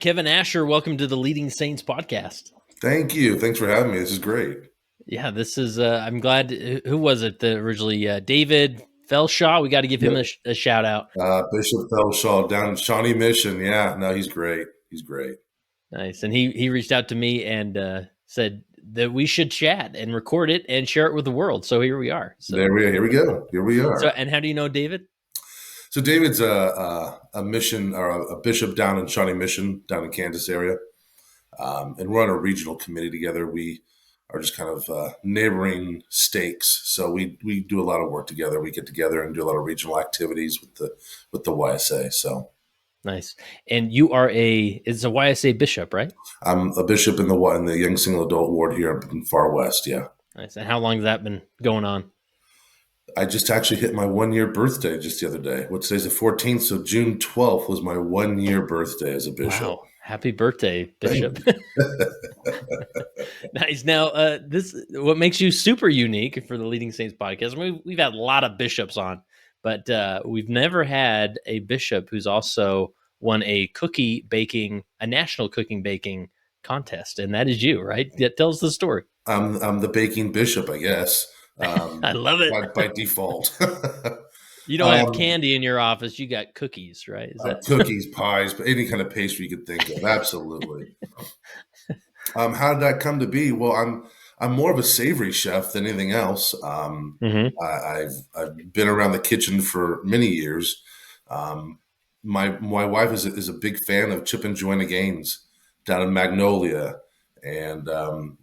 Kevin Asher, welcome to the Leading Saints podcast. Thank you. Thanks for having me. This is great. Yeah, this is, I'm glad, who was it originally? David Felshaw. We got to give him a shout out. Bishop Felshaw down in Shawnee Mission. Yeah, no, he's great. He's great. Nice. And he reached out to me and said that we should chat and record it and share it with the world. So here we are. So here we go. Here we are. So, and how do you know David? So David's a mission or a bishop down in Shawnee Mission, down in Kansas area. And we're on a regional committee together. We are just kind of neighboring stakes. So we do a lot of work together. We get together and do a lot of regional activities with the YSA. So nice. And you are it's a YSA Bishop, right? I'm a bishop in the young single adult ward here in Far West. Yeah. Nice. And how long has that been going on? I just actually hit my 1-year birthday just the other day. Today's the 14th, so June 12th was my 1-year birthday as a bishop. Wow. Happy birthday, Bishop. Nice. Now, what makes you super unique for the Leading Saints podcast. We've had a lot of bishops on, but we've never had a bishop who's also won a national cooking baking contest, and that is you, right? That tells the story. I'm the baking bishop, I guess. I love it by default. You don't have candy in your office; you got cookies, right? Is that cookies, pies, but any kind of pastry you could think of? Absolutely. How did that come to be? Well, I'm more of a savory chef than anything else. I've been around the kitchen for many years. My wife is a big fan of Chip and Joanna Gaines down in Magnolia, and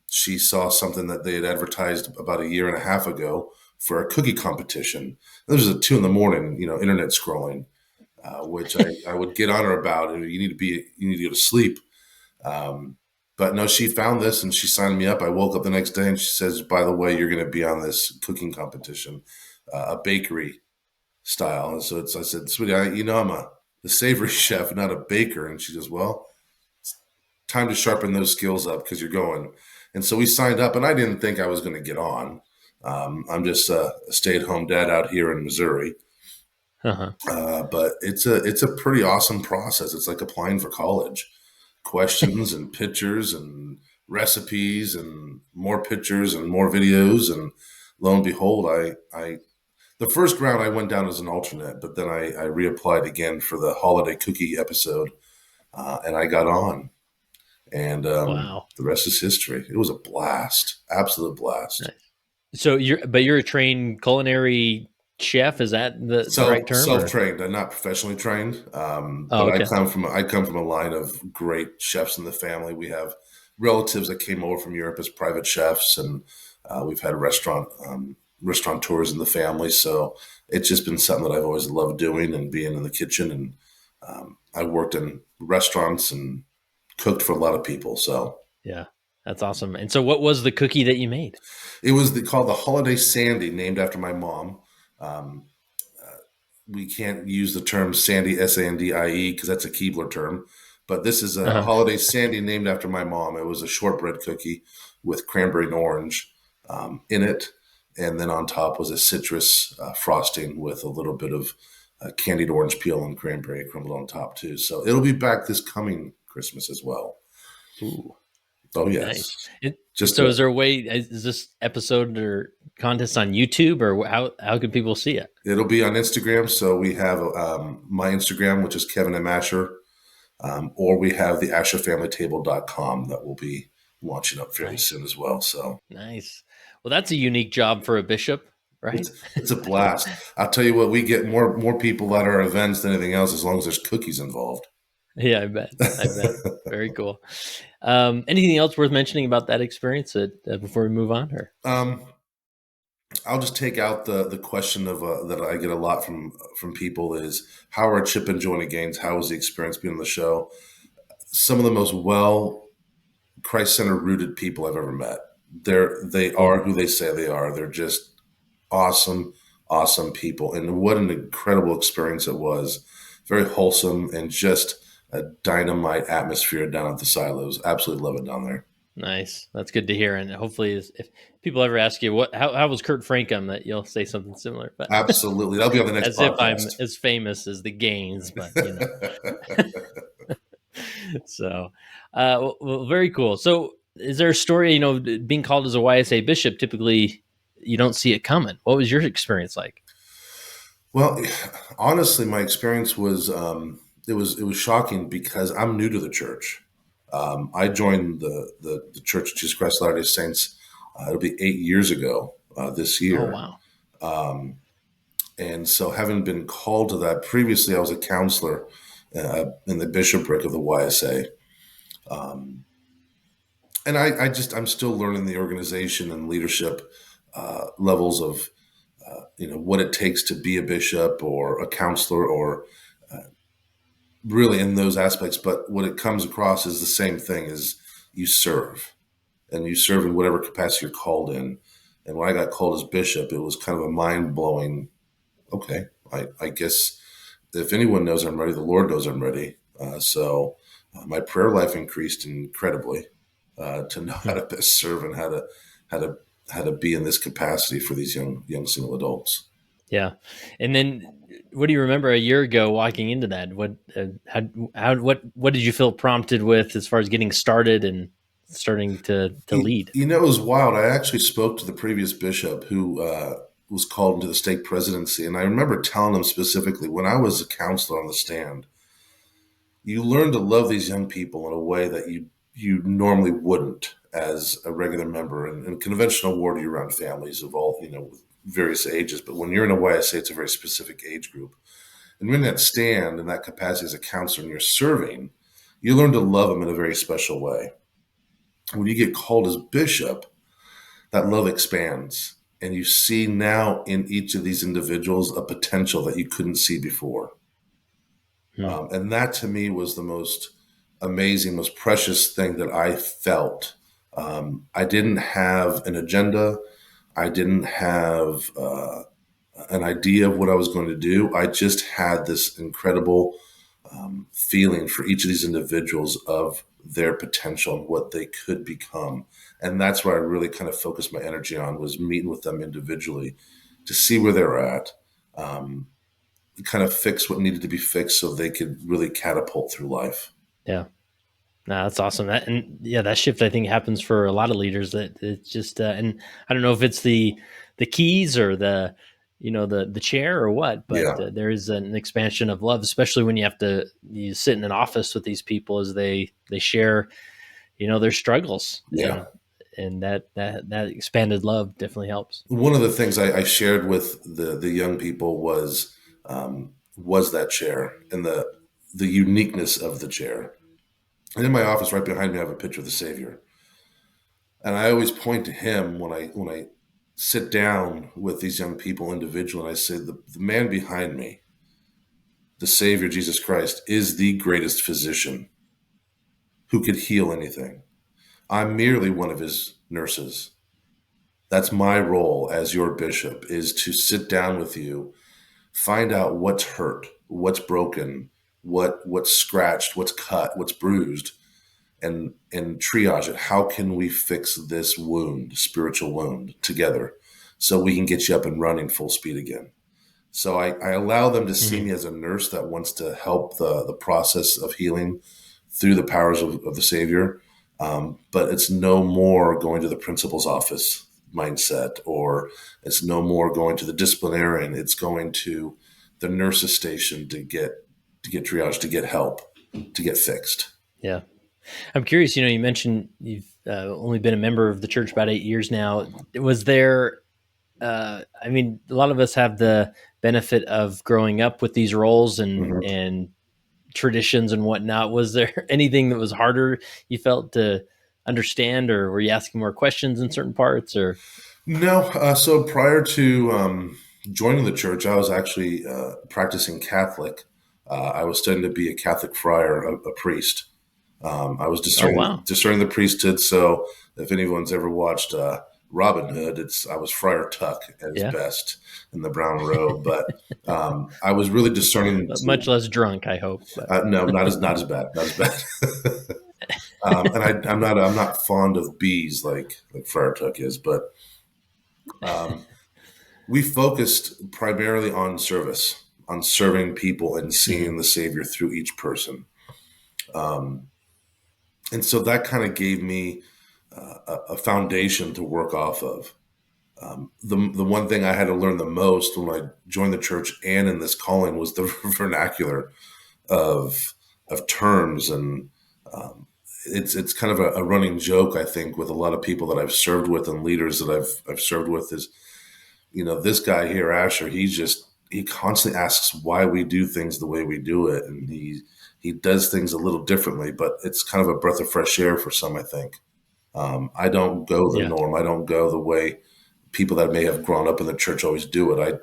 she saw something that they had advertised about 1.5 years ago for a cookie competition. This was at 2 a.m, internet scrolling, which I would get on her about. You need to go to sleep. But no, she found this and she signed me up. I woke up the next day and she says, by the way, you're going to be on this cooking competition, a bakery style. And so I said, sweetie, I'm a savory chef, not a baker. And she goes, well, it's time to sharpen those skills up because you're going. And so we signed up, and I didn't think I was going to get on. I'm just a stay-at-home dad out here in Missouri. But it's a pretty awesome process. It's like applying for college. Questions and pictures and recipes and more pictures and more videos. And lo and behold, the first round I went down as an alternate, but then I reapplied again for the holiday cookie episode, and I got on. And wow. The rest is history. It was a blast, absolute blast. Nice. So you're a trained culinary chef. Is that the right term? Self-trained. I'm not professionally trained. But okay. I come from a line of great chefs in the family. We have relatives that came over from Europe as private chefs, and we've had restaurateurs in the family. So it's just been something that I've always loved doing and being in the kitchen. And I worked in restaurants and cooked for a lot of people. So yeah, that's awesome. And so what was the cookie that you made? It was called the Holiday Sandy, named after my mom. We can't use the term Sandy, S-A-N-D-I-E, because that's a Keebler term. But this is a Holiday Sandy named after my mom. It was a shortbread cookie with cranberry and orange in it. And then on top was a citrus frosting with a little bit of candied orange peel and cranberry crumbled on top too. So it'll be back this coming Christmas as well. Ooh. Oh, yes. Nice. Is there a way, is this episode or contest on YouTube, or how can people see it? It'll be on Instagram. So we have my Instagram, which is Kevin M. Asher, or we have the AsherFamilyTable.com that will be launching up fairly soon as well. So nice. Well, that's a unique job for a bishop, right? It's a blast. I'll tell you what, we get more people at our events than anything else, as long as there's cookies involved. Yeah, I bet. Very cool. Anything else worth mentioning about that experience before we move on? Or I'll just take out the question of that I get a lot from people is, how are Chip and Joanna Gaines? How was the experience being on the show? Some of the most Christ-centered rooted people I've ever met. They are who they say they are. They're just awesome people, and what an incredible experience it was. Very wholesome and just a dynamite atmosphere down at the silos. Absolutely love it down there. Nice. That's good to hear. And hopefully if people ever ask you how was Kurt Frankum, that you'll say something similar. But absolutely. That'll be on the next as podcast. If I'm as famous as the Gaines, but So, well, very cool. So, is there a story? Being called as a YSA bishop, typically you don't see it coming. What was your experience like? Well, honestly, my experience was it was shocking because I'm new to the church. I joined the Church of Jesus Christ of Latter-day Saints. It'll be 8 years ago this Oh, year. wow. And so, having been called to that previously, I was a counselor in the bishopric of the YSA. And I'm still learning the organization and leadership levels of, what it takes to be a bishop or a counselor or really in those aspects. But what it comes across is the same thing: is you serve, and you serve in whatever capacity you're called in. And when I got called as bishop, it was kind of a mind blowing. Okay, I guess if anyone knows I'm ready, the Lord knows I'm ready. So my prayer life increased incredibly to know how Hmm. to best serve and how to how to be in this capacity for these young single adults. Yeah. And then, what do you remember a year ago walking into that? What did you feel prompted with as far as getting started and starting to lead? It was wild. I actually spoke to the previous bishop who was called into the stake presidency, and I remember telling him specifically when I was a counselor on the stand, you learn to love these young people in a way that you normally wouldn't as a regular member in conventional ward year-round families of all with various ages. But when you're in a YSA, it's a very specific age group, and when that stand in that capacity as a counselor and you're serving, you learn to love them in a very special way. When you get called as bishop, that love expands. And you see now in each of these individuals a potential that you couldn't see before. Hmm. And that to me was the most amazing, most precious thing that I felt. I didn't have an agenda. I didn't have an idea of what I was going to do. I just had this incredible feeling for each of these individuals of their potential and what they could become. And that's where I really kind of focused my energy on, was meeting with them individually to see where they're at, kind of fix what needed to be fixed so they could really catapult through life. Yeah. No, that's awesome. That shift I think happens for a lot of leaders. That it's just, and I don't know if it's the keys or the chair or what, but Yeah, there is an expansion of love, especially when you sit in an office with these people as they share their struggles, yeah. and that expanded love definitely helps. One of the things I shared with the young people was that chair and the uniqueness of the chair. And in my office, right behind me, I have a picture of the Savior. And I always point to him when I sit down with these young people individually, and I say, the man behind me, the Savior, Jesus Christ, is the greatest physician who could heal anything. I'm merely one of his nurses. That's my role as your bishop, is to sit down with you, find out what's hurt, what's broken, what's scratched, what's cut, what's bruised, and triage it. How can we fix this wound, spiritual wound, together so we can get you up and running full speed again? So I allow them to see Hmm. me as a nurse that wants to help the process of healing through the powers of the Savior. But it's no more going to the principal's office mindset, or it's no more going to the disciplinarian. It's going to the nurse's station to get triage, to get help, to get fixed. Yeah. I'm curious, you mentioned you've only been a member of the church about 8 years now. Was there, I mean, a lot of us have the benefit of growing up with these roles Mhm. and traditions and whatnot. Was there anything that was harder you felt to understand, or were you asking more questions in certain parts, or? No, so prior to joining the church, I was actually practicing Catholic. I was studying to be a Catholic friar, a priest. I was Oh, discerning wow. discerning the priesthood. So, if anyone's ever watched Robin Hood, I was Friar Tuck at his Yeah. best in the brown robe. But I was really discerning But much to less drunk, I hope. But no, not as bad, not as bad. And I'm not fond of bees like Friar Tuck is, but um, we focused primarily on service, on serving people and Mhm. seeing the Savior through each person. And so that kind of gave me a foundation to work off of. The one thing I had to learn the most when I joined the church and in this calling was the vernacular of terms, and it's kind of a running joke, I think, with a lot of people that I've served with and leaders that I've served with is, this guy here, Asher, he constantly asks why we do things the way we do it, and he does things a little differently, but it's kind of a breath of fresh air for some, I think. I don't go the Yeah. norm. I don't go the way people that may have grown up in the church always do it.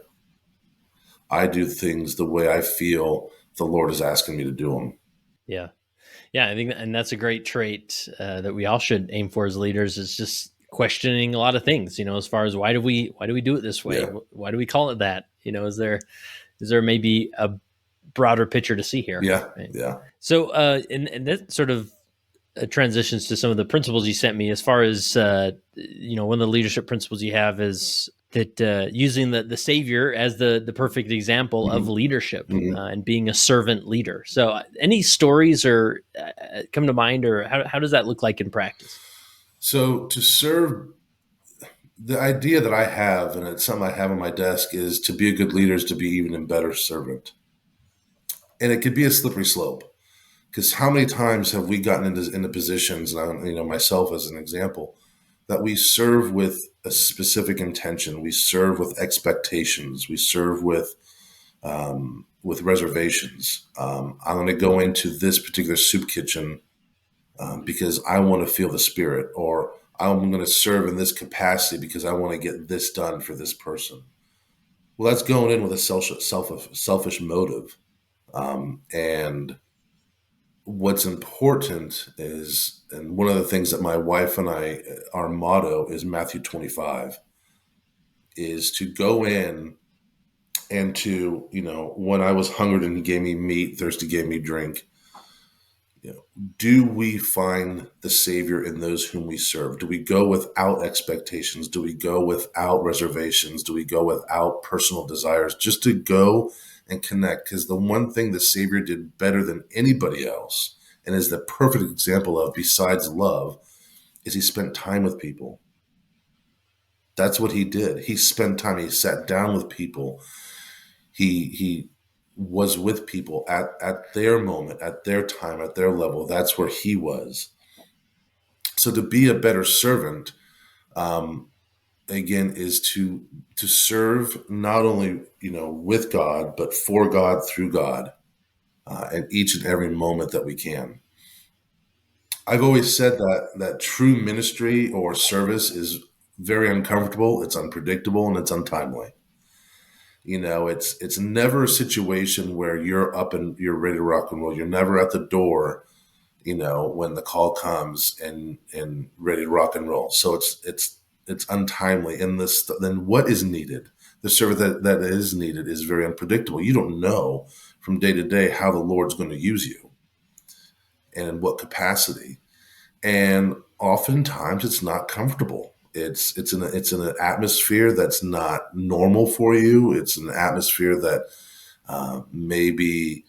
I do things the way I feel the Lord is asking me to do them. Yeah. Yeah. I think, and that's a great trait that we all should aim for as leaders, is just questioning a lot of things, as far as why do we do it this way? Yeah, Why do we call it that? Is there maybe a broader picture to see here? yeah, Right. yeah. So, and that sort of transitions to some of the principles you sent me, as far as, one of the leadership principles you have is that using the Savior as the perfect example of Hmm. leadership Hmm. and being a servant leader. So, any stories or come to mind, or how does that look like in practice? So to serve, the idea that I have, and it's something I have on my desk, is to be a good leader is to be even a better servant. And it could be a slippery slope, because how many times have we gotten into positions, and myself as an example, that we serve with a specific intention, we serve with expectations, we serve with reservations. I'm going to go into this particular soup kitchen because I want to feel the spirit, or I'm going to serve in this capacity because I want to get this done for this person. Well, that's going in with a selfish motive. And what's important is, and one of the things that my wife and I, our motto is Matthew 25, is to go in and to, when I was hungry and he gave me meat, thirsty gave me drink. Do we find the Savior in those whom we serve? Do we go without expectations? Do we go without reservations? Do we go without personal desires, just to go and connect? Because the one thing the Savior did better than anybody else, and is the perfect example of, besides love, is he spent time with people. That's what he did. He spent time. He sat down with people. He was with people at their moment, at their time, at their level. That's where he was. So to be a better servant, um, again, is to serve not only with God, but for God, through God, and each and every moment that we can. I've always said that true ministry or service is very uncomfortable, it's unpredictable, and it's untimely. It's never a situation where you're up and you're ready to rock and roll. You're never at the door, when the call comes and ready to rock and roll. So it's untimely. And this, then what is needed? The service that is needed is very unpredictable. You don't know from day to day how the Lord's going to use you and in what capacity. And oftentimes it's not comfortable. It's in an atmosphere that's not normal for you. It's an atmosphere that maybe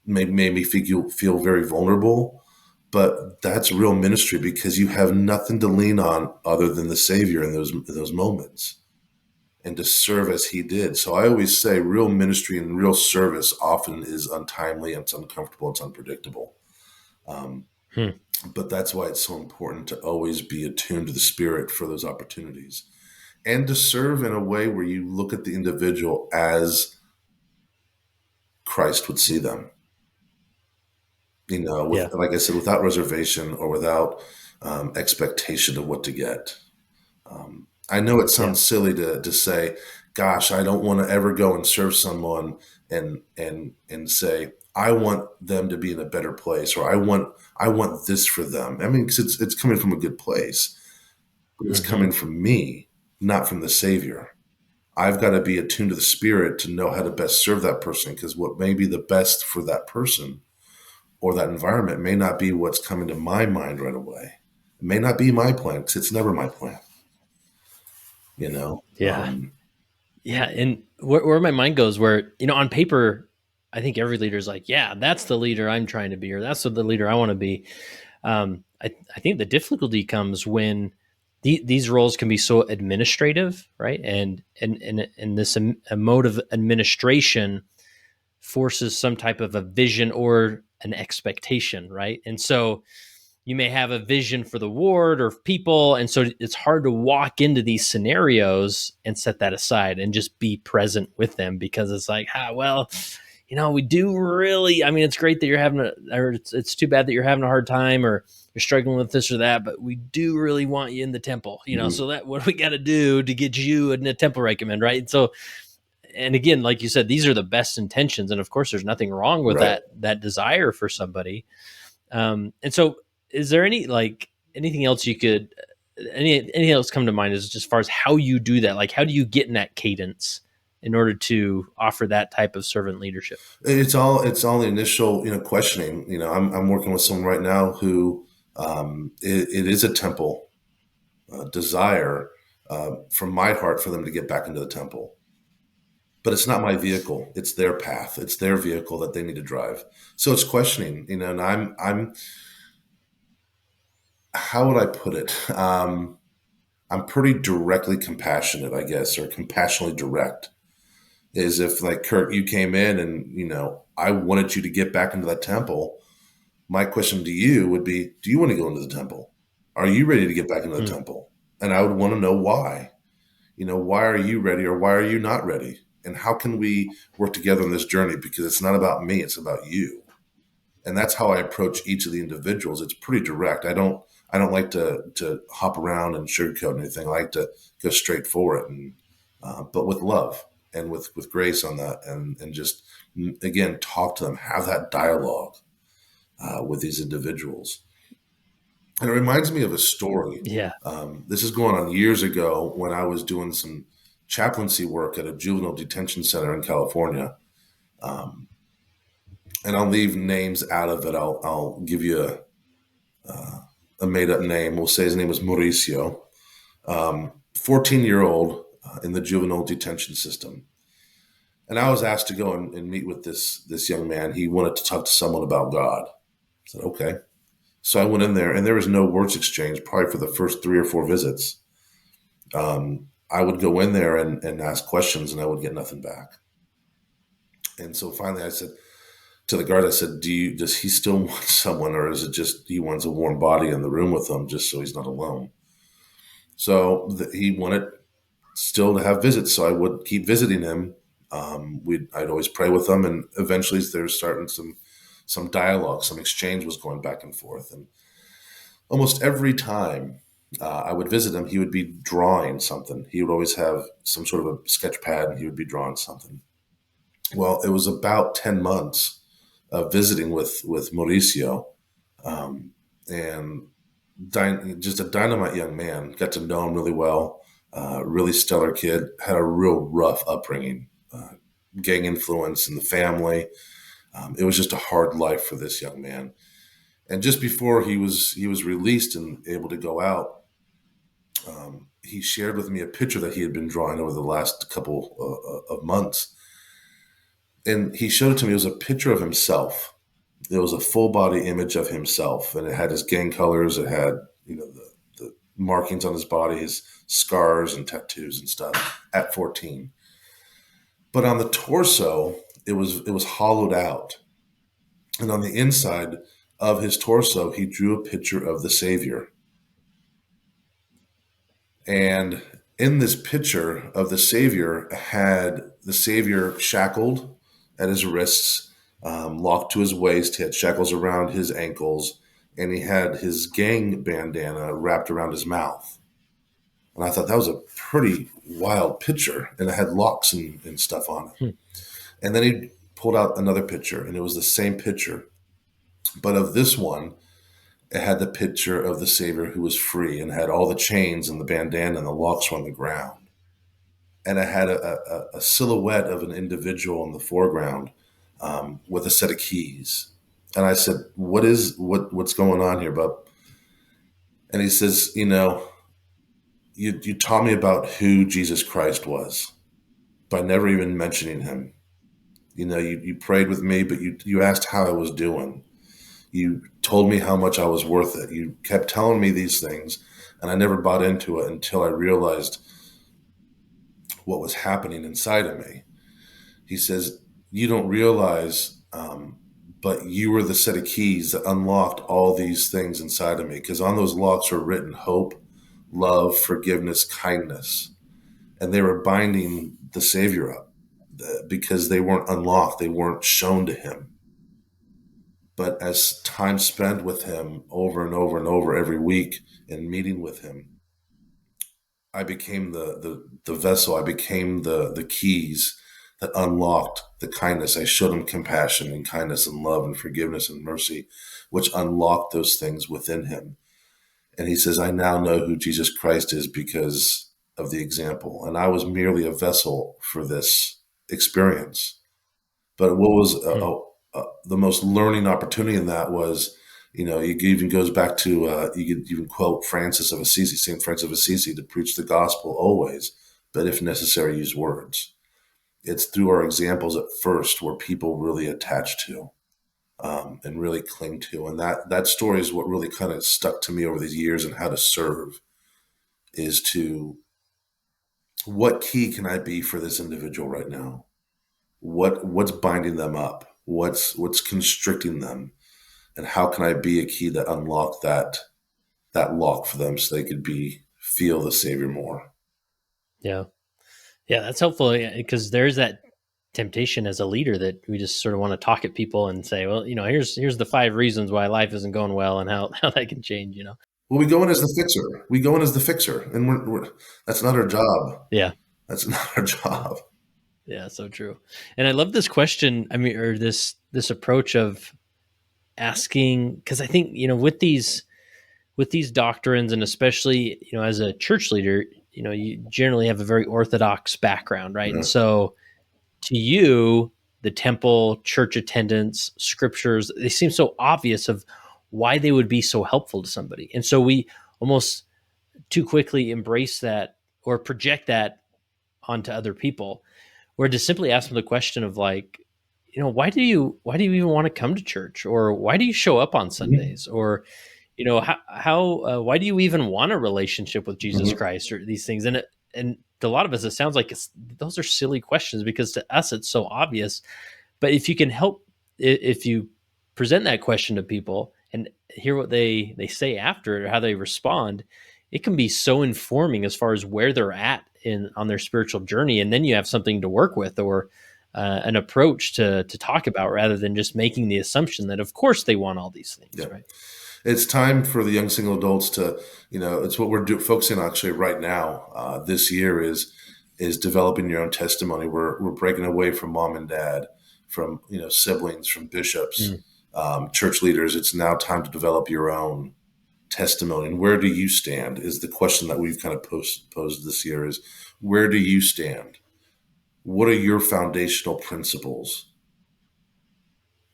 made me feel very vulnerable. But that's real ministry, because you have nothing to lean on other than the Savior in those moments, and to serve as He did. So I always say, real ministry and real service often is untimely, and it's uncomfortable, it's unpredictable. Um, Hmm. but that's why it's so important to always be attuned to the Spirit for those opportunities, and to serve in a way where you look at the individual as Christ would see them. With, Yeah. like I said, without reservation or without expectation of what to get. I know it Yeah. sounds silly to say, "Gosh, I don't want to ever go and serve someone and say I want them to be in a better place, or I want this for them." I mean, 'cause it's coming from a good place, but it's Hmm. coming from me, not from the Savior. I've got to be attuned to the Spirit to know how to best serve that person, because what may be the best for that person or that environment may not be what's coming to my mind right away. It may not be my plan, because it's never my plan, you know? Yeah. Yeah. And where my mind goes, where, on paper, I think every leader is like, yeah, that's the leader I'm trying to be, or that's the leader I want to be. I think the difficulty comes when these roles can be so administrative, right? And this a mode of administration forces some type of a vision or an expectation, right? And so you may have a vision for the ward or people, and so it's hard to walk into these scenarios and set that aside and just be present with them, because it's like, well, we do really, I mean, it's great that you're having or it's too bad that you're having a hard time, or you're struggling with this or that, but we do really want you in the temple, so that what do we got to do to get you in the temple recommend, right? And so, and again, like you said, these are the best intentions, and of course there's nothing wrong with Right. that desire for somebody. And so, is there anything else you could anything else come to mind as far as how you do that? Like, how do you get in that cadence in order to offer that type of servant leadership? It's all the initial, questioning. I'm working with someone right now who it is a temple desire from my heart for them to get back into the temple. But it's not my vehicle. It's their path. It's their vehicle that they need to drive. So it's questioning, and I'm how would I put it? I'm pretty directly compassionate, I guess, or compassionately direct. Is if like Kurt, you came in and I wanted you to get back into that temple. My question to you would be, do you want to go into the temple? Are you ready to get back into the Hmm. temple? And I would want to know why. Why are you ready or why are you not ready? And how can we work together on this journey? Because it's not about me, it's about you. And that's how I approach each of the individuals. It's pretty direct. I don't like to hop around and sugarcoat anything. I like to go straight for it, and but with love and with grace on that, and just again talk to them, have that dialogue with these individuals. And it reminds me of a story. Yeah. This is going on years ago when I was doing some chaplaincy work at a juvenile detention center in California. Um, and I'll leave names out of it. I'll give you a made up name. We'll say his name was Mauricio, 14-year-old in the juvenile detention system. And I was asked to go and meet with this young man. He wanted to talk to someone about God. I said, okay. So I went in there, and there was no words exchanged probably for the first 3 or 4 visits. I would go in there and ask questions, and I would get nothing back. And so finally I said to the guard, I said, does he still want someone, or is it just he wants a warm body in the room with him just so he's not alone? So he wanted still to have visits. So I would keep visiting him. I'd always pray with him, and eventually there's starting some dialogue, some exchange was going back and forth. And almost every time I would visit him, he would be drawing something. He would always have some sort of a sketch pad, and he would be drawing something. Well, it was about 10 months of visiting with Mauricio, and just a dynamite young man. Got to know him really well. Really stellar kid. Had a real rough upbringing, gang influence in the family. It was just a hard life for this young man. And just before he was released and able to go out, he shared with me a picture that he had been drawing over the last couple of months. And he showed it to me. It was a picture of himself. It was a full body image of himself, and it had his gang colors. It had the markings on his body, his scars and tattoos and stuff at 14. But on the torso, it was hollowed out, and on the inside of his torso, he drew a picture of the Savior. And in this picture of the Savior had the Savior shackled at his wrists, locked to his waist. He had shackles around his ankles, and he had his gang bandana wrapped around his mouth. And I thought that was a pretty wild picture, and it had locks and stuff on it. Hmm. And then he pulled out another picture, and it was the same picture, but of this one, it had the picture of the Savior who was free and had all the chains and the bandana and the locks were on the ground. And it had a silhouette of an individual in the foreground with a set of keys. And I said, what's going on here, bub? And he says, you taught me about who Jesus Christ was by never even mentioning him. You prayed with me, but you asked how I was doing. You told me how much I was worth it. You kept telling me these things, and I never bought into it until I realized what was happening inside of me. He says, you don't realize, but you were the set of keys that unlocked all these things inside of me. Because on those locks were written hope, love, forgiveness, kindness. And they were binding the Savior up because they weren't unlocked, they weren't shown to him. But as time spent with him over and over and over every week and meeting with him, I became the vessel. I became the keys that unlocked the kindness. I showed him compassion and kindness and love and forgiveness and mercy, which unlocked those things within him. And he says, I now know who Jesus Christ is because of the example. And I was merely a vessel for this experience. But what was Hmm. the most learning opportunity in that was, it even goes back to, you could even quote Francis of Assisi, St. Francis of Assisi, to preach the gospel always, but if necessary, use words. It's through our examples at first where people really attach to, and really cling to. And that story is what really kind of stuck to me over these years, and how to serve is to, what key can I be for this individual right now? What's binding them up? What's constricting them? And how can I be a key that unlock that lock for them so they could feel the Savior more? Yeah. Yeah, that's helpful because there's that temptation as a leader that we just sort of want to talk at people and say, well, here's the 5 reasons why life isn't going well and how how that can change. Well, we go in as the fixer. We go in as the fixer, and that's not our job. Yeah. That's not our job. Yeah, so true. And I love this question, I mean, or this approach of asking, because I think, with these doctrines, and especially, as a church leader, you generally have a very orthodox background, right? And Yeah. so to you, the temple, church attendance, scriptures, they seem so obvious of why they would be so helpful to somebody. And so we almost too quickly embrace that or project that onto other people, where to simply ask them the question of, like, why do you even want to come to church, or why do you show up on Mhm. Sundays, or why do you even want a relationship with Jesus Mhm. Christ, or these things? And to a lot of us, it sounds like those are silly questions, because to us it's so obvious. But if you can help, if you present that question to people and hear what they say after it, or how they respond, it can be so informing as far as where they're at in on their spiritual journey, and then you have something to work with, or an approach to talk about, rather than just making the assumption that of course they want all these things, Yeah. right? It's time for the young single adults to, it's what we're focusing on actually right now. This year is developing your own testimony. We're breaking away from mom and dad, from siblings, from bishops, Mm. church leaders. It's now time to develop your own testimony. And where do you stand? Is the question that we've kind of posed this year. Is, where do you stand? What are your foundational principles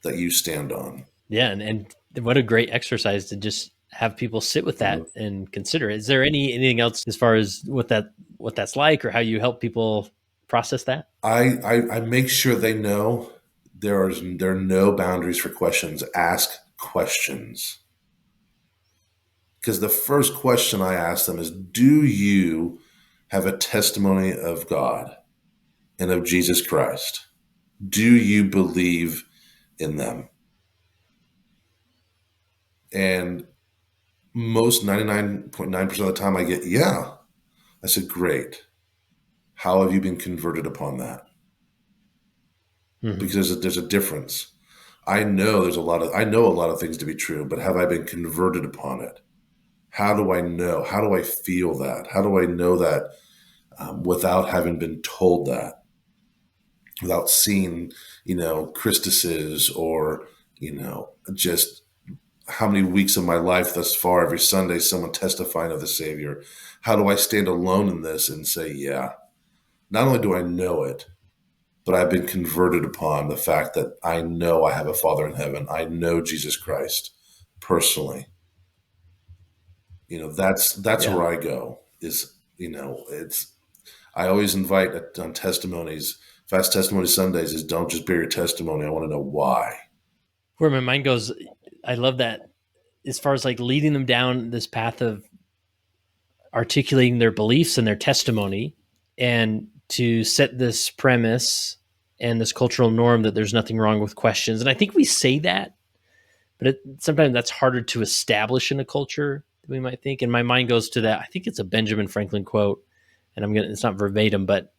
that you stand on? Yeah, and what a great exercise to just have people sit with Mhm. that and consider. Is there anything else as far as what that's like, or how you help people process that? I make sure they know there are no boundaries for questions. Ask questions. Because the first question I ask them is, do you have a testimony of God and of Jesus Christ? Do you believe in them? And most 99.9% of the time I get, yeah. I said, great. How have you been converted upon that? Hmm. Because there's a difference. I know a lot of things to be true, but have I been converted upon it? How do I know? How do I feel that? How do I know that, without having been told that, without seeing, Christuses, or, just how many weeks of my life thus far, every Sunday, someone testifying of the Savior? How do I stand alone in this and say, yeah, not only do I know it, but I've been converted upon the fact that I know I have a Father in heaven. I know Jesus Christ personally. That's Yeah. where I go. It's I always invite on testimonies Fast Testimony Sundays is don't just bear your testimony. I want to know why. Where my mind goes, I love that as far as like leading them down this path of articulating their beliefs and their testimony, and to set this premise and this cultural norm that there's nothing wrong with questions. And I think we say that, but sometimes that's harder to establish in a culture than we might think. And my mind goes to that. I think it's a Benjamin Franklin quote, and it's not verbatim, but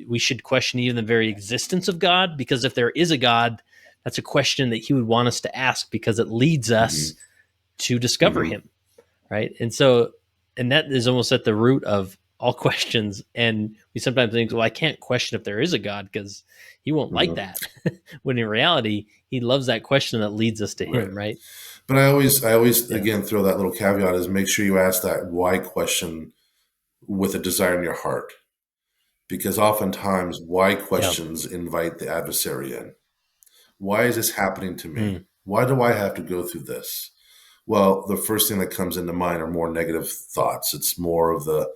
we should question even the very existence of God, because if there is a God, that's a question that he would want us to ask, because it leads us to discover him. Right. And that is almost at the root of all questions. And we sometimes think, well, I can't question if there is a God because he won't like that. When in reality, he loves that question that leads us to him. Right. But I always again, throw that little caveat is make sure you ask that why question with a desire in your heart. Because oftentimes why questions invite the adversary in. Why is this happening to me? Why do I have to go through this? Well, the first thing that comes into mind are more negative thoughts. It's more of the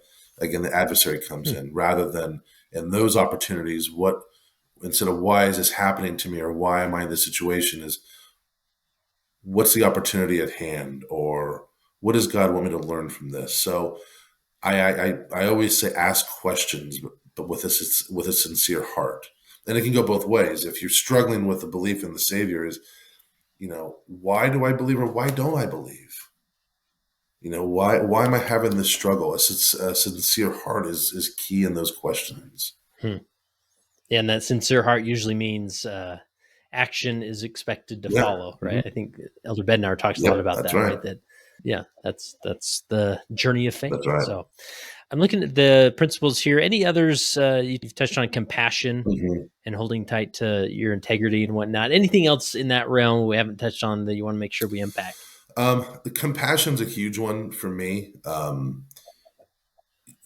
adversary comes in, rather than in those opportunities, instead of why is this happening to me or why am I in this situation, is what's the opportunity at hand, or what does God want me to learn from this? So I always say ask questions, but with a sincere heart. And it can go both ways. If you're struggling with the belief in the Savior, is why do I believe, or why don't I believe? Why am I having this struggle? A sincere heart is key in those questions. Yeah, and that sincere heart usually means action is expected to follow, right? I think Elder Bednar talks a lot about that, right? That's the journey of faith. That's right. So I'm looking at the principles here. Any others? You've touched on compassion and holding tight to your integrity and whatnot. Anything else in that realm we haven't touched on that you want to make sure we impact? The compassion's a huge one for me.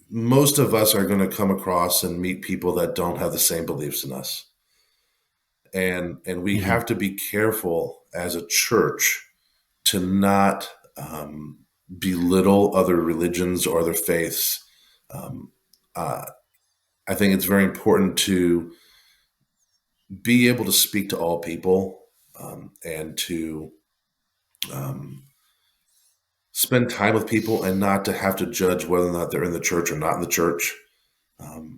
Most of us are going to come across and meet people that don't have the same beliefs in us. And we have to be careful as a church to not belittle other religions or other faiths. I think it's very important to be able to speak to all people, and to spend time with people, and not to have to judge whether or not they're in the church or not in the church.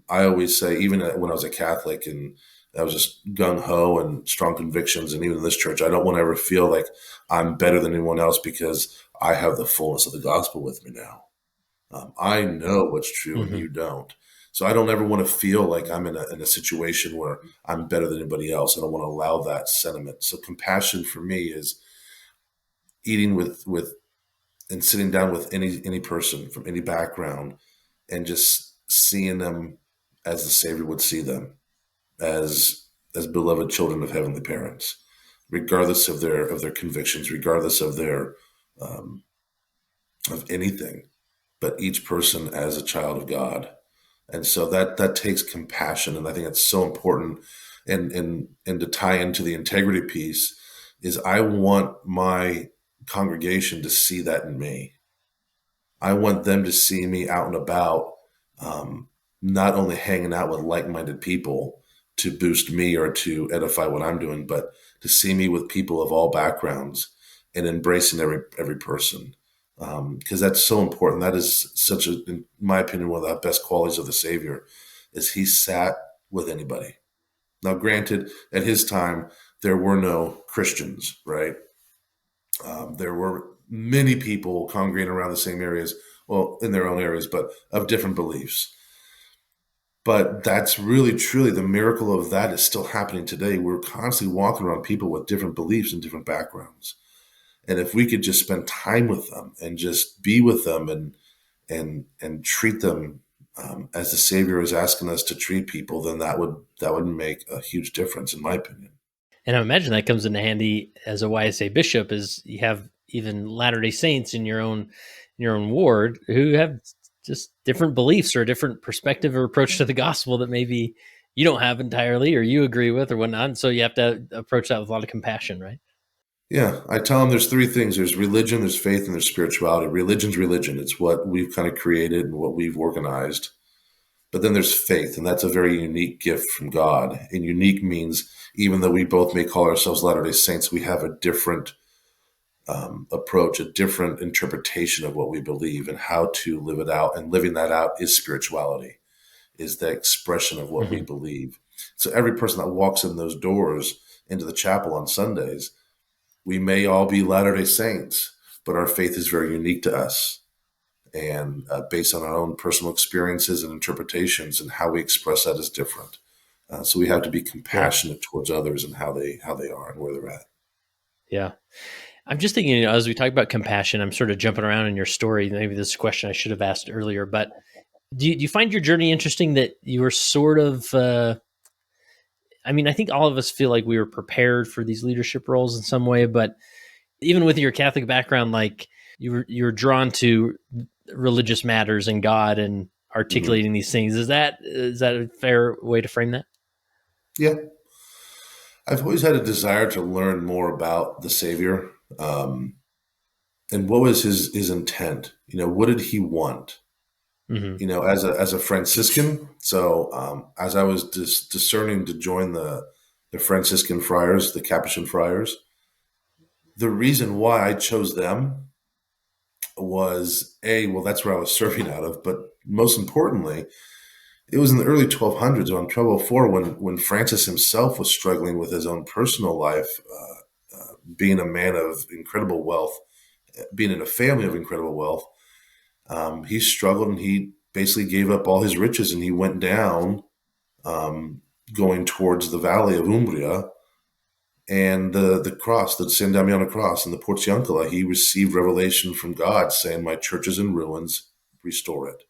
I always say, even when I was a Catholic and I was just gung-ho and strong convictions, and even in this church, I don't want to ever feel like I'm better than anyone else because I have the fullness of the gospel with me now. I know what's true and you don't. So I don't ever want to feel like I'm in a situation where I'm better than anybody else. I don't want to allow that sentiment. So compassion for me is eating with and sitting down with any person from any background, and just seeing them as the Savior would see them, as beloved children of heavenly parents, regardless of their convictions, regardless of their of anything, but each person as a child of God. And so that takes compassion, and I think it's so important. And to tie into the integrity piece is, I want my congregation to see that in me. I want them to see me out and about, not only hanging out with like-minded people to boost me or to edify what I'm doing, but to see me with people of all backgrounds and embracing every person. Because that's so important. That is such in my opinion, one of the best qualities of the Savior, is he sat with anybody. Now, granted, at his time, there were no Christians, right? There were many people congregating around the same areas, well, in their own areas, but of different beliefs. But that's really, truly, the miracle of that is still happening today. We're constantly walking around people with different beliefs and different backgrounds. And if we could just spend time with them and just be with them and treat them as the Savior is asking us to treat people, then that would make a huge difference, in my opinion. And I imagine that comes into handy as a YSA bishop, is you have even Latter-day Saints in your own ward who have just different beliefs or a different perspective or approach to the gospel that maybe you don't have entirely or you agree with or whatnot. And so you have to approach that with a lot of compassion, right? Yeah, I tell them there's three things. There's religion, there's faith, and there's spirituality. Religion's religion. It's what we've kind of created and what we've organized. But then there's faith, and that's a very unique gift from God. And unique means even though we both may call ourselves Latter-day Saints, we have a different approach, a different interpretation of what we believe and how to live it out. And living that out is spirituality, is the expression of what we Hmm. believe. So every person that walks in those doors into the chapel on Sundays, we may all be Latter-day Saints, but our faith is very unique to us and based on our own personal experiences and interpretations, and how we express that is different. So we have to be Yeah. compassionate towards others and how they are and where they're at. Yeah. I'm just thinking, as we talk about compassion, I'm sort of jumping around in your story. Maybe this is a question I should have asked earlier, but do you find your journey interesting that you were sort of, I mean, I think all of us feel like we were prepared for these leadership roles in some way, but even with your Catholic background, like you were drawn to religious matters and God and Hmm. articulating these things. Is that a fair way to frame that? Yeah, I've always had a desire to learn more about the Savior, um, and what was his intent. What did he want? Hmm. As a Franciscan. So as I was discerning to join the Franciscan friars, the Capuchin friars, the reason why I chose them was well, that's where I was serving out of, but most importantly, it was in the early 1200s, around 1204, when Francis himself was struggling with his own personal life, being a man of incredible wealth, being in a family of incredible wealth. He struggled, and he basically gave up all his riches, and he went down, um, going towards the valley of Umbria, and the cross, the San Damiano cross, and the Portiuncula. He received revelation from God saying, "My church is in ruins, restore it."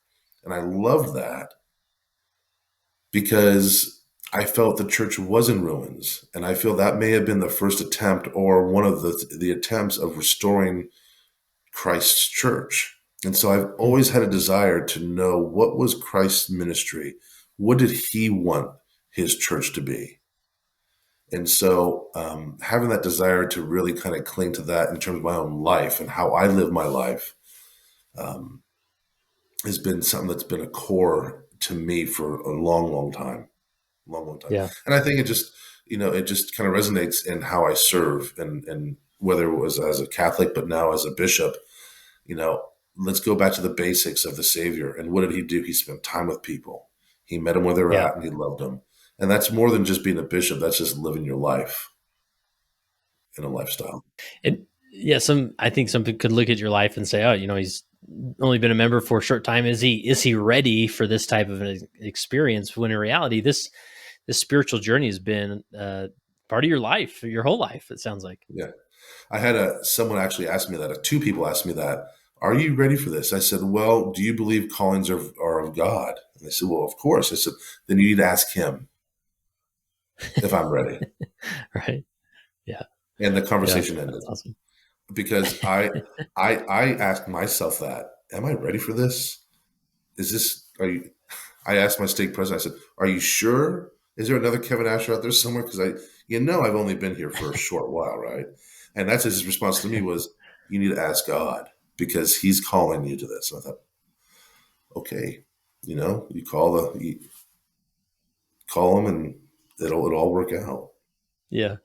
And I love that because I felt the church was in ruins, and I feel that may have been the first attempt or one of the attempts of restoring Christ's church. And so I've always had a desire to know, what was Christ's ministry? What did he want his church to be? And so having that desire to really kind of cling to that in terms of my own life and how I live my life um, has been something that's been a core to me for a long, long time, long, long time. Yeah. And I think it just kind of resonates in how I serve, and whether it was as a Catholic, but now as a bishop. you know, let's go back to the basics of the Savior. And what did he do? He spent time with people. He met them where they're Yeah. at, and he loved them. And that's more than just being a bishop. That's just living your life in a lifestyle. And yeah, I think some people could look at your life and say, "Oh, he's only been a member for a short time. Is he ready for this type of an experience?" When in reality, this spiritual journey has been part of your life, your whole life. It sounds like. Yeah. I had someone actually ask me that. Two people asked me that. Are you ready for this? I said, well, do you believe callings are of God? And they said, well, of course. I said, then you need to ask him if I'm ready. Right. Yeah. And the Yeah. conversation ended That's awesome. because I asked myself that, am I ready for this? Are you, I asked my stake president, I said, are you sure? Is there another Kevin Asher out there somewhere? Because I've only been here for a short while, right? And that's his response to me was, you need to ask God because he's calling you to this. And I thought, okay, you call him and it'll all work out. Yeah.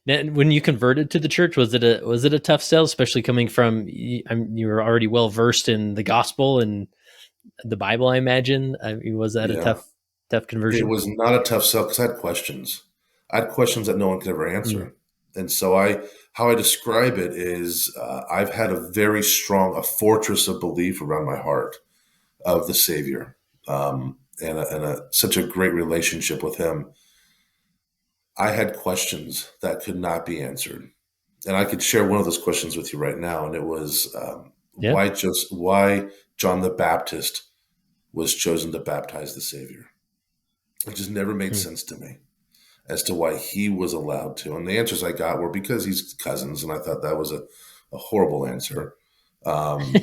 Now, when you converted to the church, was it a tough sell, especially coming from you were already well versed in the gospel and the Bible, I imagine. I mean, was that a Yeah. tough It conversion? was not a tough sell because I had questions. I had questions that no one could ever Mm. answer. And so how I describe it is, I've had a fortress of belief around my heart of the Savior, and such a great relationship with Him. I had questions that could not be answered, and I could share one of those questions with you right now. And it was, Yeah. why John the Baptist was chosen to baptize the Savior. It just never made Mm. sense to me as to why he was allowed to. And the answers I got were because he's cousins, and I thought that was a horrible answer. Um,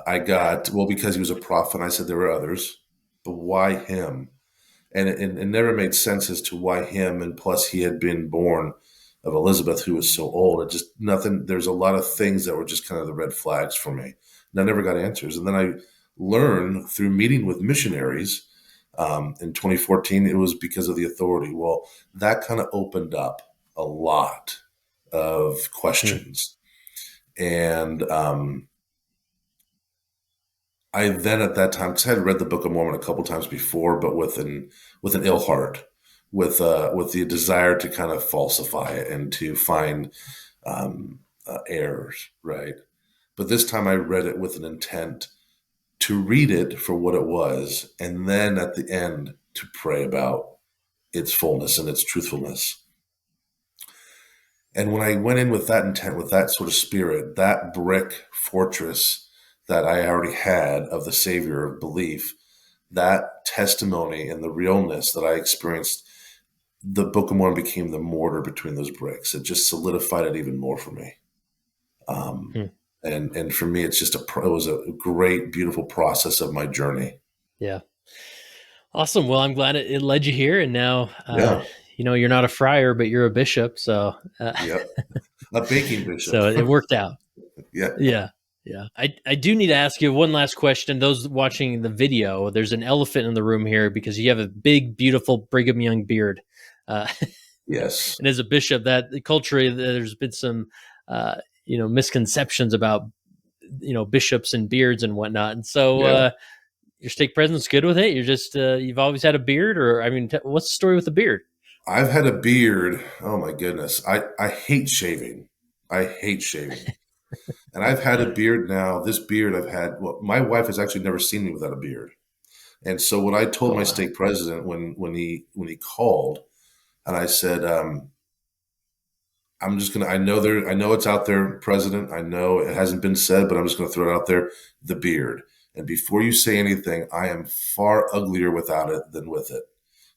I got, well, because he was a prophet, and I said there were others, but why him? And it never made sense as to why him. And plus, he had been born of Elizabeth, who was so old. It just nothing. There's a lot of things that were just kind of the red flags for me, and I never got answers. And then I learned through meeting with missionaries, In 2014, it was because of the authority. Well, that kind of opened up a lot of Hmm. questions. And I then at that time, because I had read the Book of Mormon a couple times before, but with an ill heart, with the desire to kind of falsify it and to find errors, right? But this time I read it with an intent to read it for what it was, and then at the end to pray about its fullness and its truthfulness. And when I went in with that intent, with that sort of spirit, that brick fortress that I already had of the Savior of belief, that testimony and the realness that I experienced, the Book of Mormon became the mortar between those bricks. It just solidified it even more for me. Um, Hmm. and for me, it's just it was a great, beautiful process of my journey. Yeah. Awesome. Well, I'm glad it led you here, and now Yeah, you're not a friar, but you're a bishop. So yeah, a baking bishop. so it worked out. Yeah, Yeah. Yeah. I do need to ask you one last question. Those watching the video, there's an elephant in the room here because you have a big, beautiful Brigham Young beard. Uh, yes, and as a bishop, that culturally, there's been some, uh, misconceptions about, bishops and beards and whatnot. And so, yeah. your stake president's good with it. You're just, you've always had a beard, or, I mean, what's the story with the beard? I've had a beard. Oh my goodness, I hate shaving. I hate shaving, and I've had a beard now. This beard I've had. Well, my wife has actually never seen me without a beard, and so what I told Oh, my wow. stake president when he called, and I said, I'm just gonna. I know it's out there, President. I know it hasn't been said, but I'm just gonna throw it out there. The beard. And before you say anything, I am far uglier without it than with it.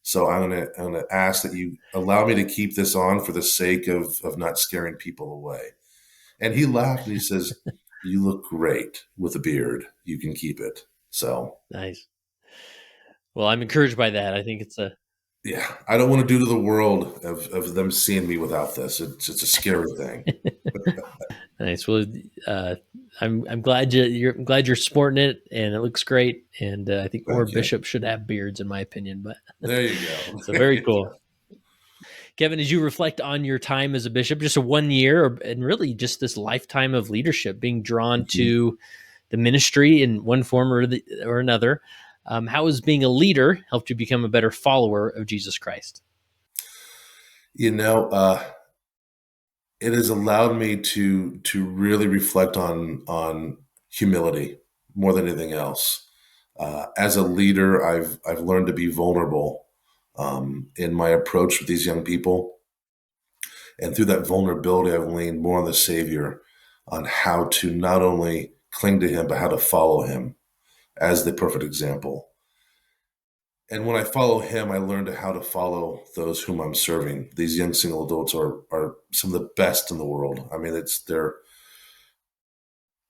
So I'm gonna ask that you allow me to keep this on for the sake of not scaring people away. And he laughed and he says, "You look great with a beard. You can keep it." So Nice. Well, I'm encouraged by that. I think it's a yeah, I don't want to do to the world of them seeing me without this. It's a scary thing. nice. Well, uh, I'm glad I'm glad you're sporting it, and it looks great. And I think more Thank you. bishops should have beards, in my opinion. But There you go. so There very you cool, Kevin. As you reflect on your time as a bishop, just a 1 year, and really just this lifetime of leadership, being drawn go. to the ministry in one form or another, how has being a leader helped you become a better follower of Jesus Christ? You know, it has allowed me to really reflect on humility more than anything else. As a leader, I've learned to be vulnerable in my approach with these young people, and through that vulnerability, I've leaned more on the Savior, on how to not only cling to Him but how to follow Him as the perfect example. And when I follow him, I learned how to follow those whom I'm serving. These young single adults are some of the best in the world. I mean, it's they're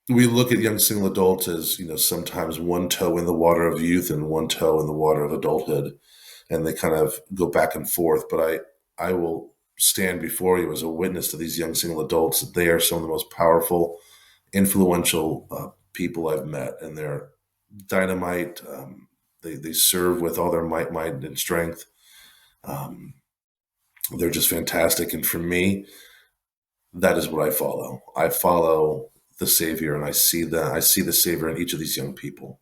we look at young single adults as, sometimes one toe in the water of youth and one toe in the water of adulthood, and they kind of go back and forth. But I will stand before you as a witness to these young single adults that they are some of the most powerful, influential people I've met, and they're dynamite. They serve with all their might, mind, and strength. Um, they're just fantastic, and for me, that is what I follow. I follow the Savior, and I see the Savior in each of these young people.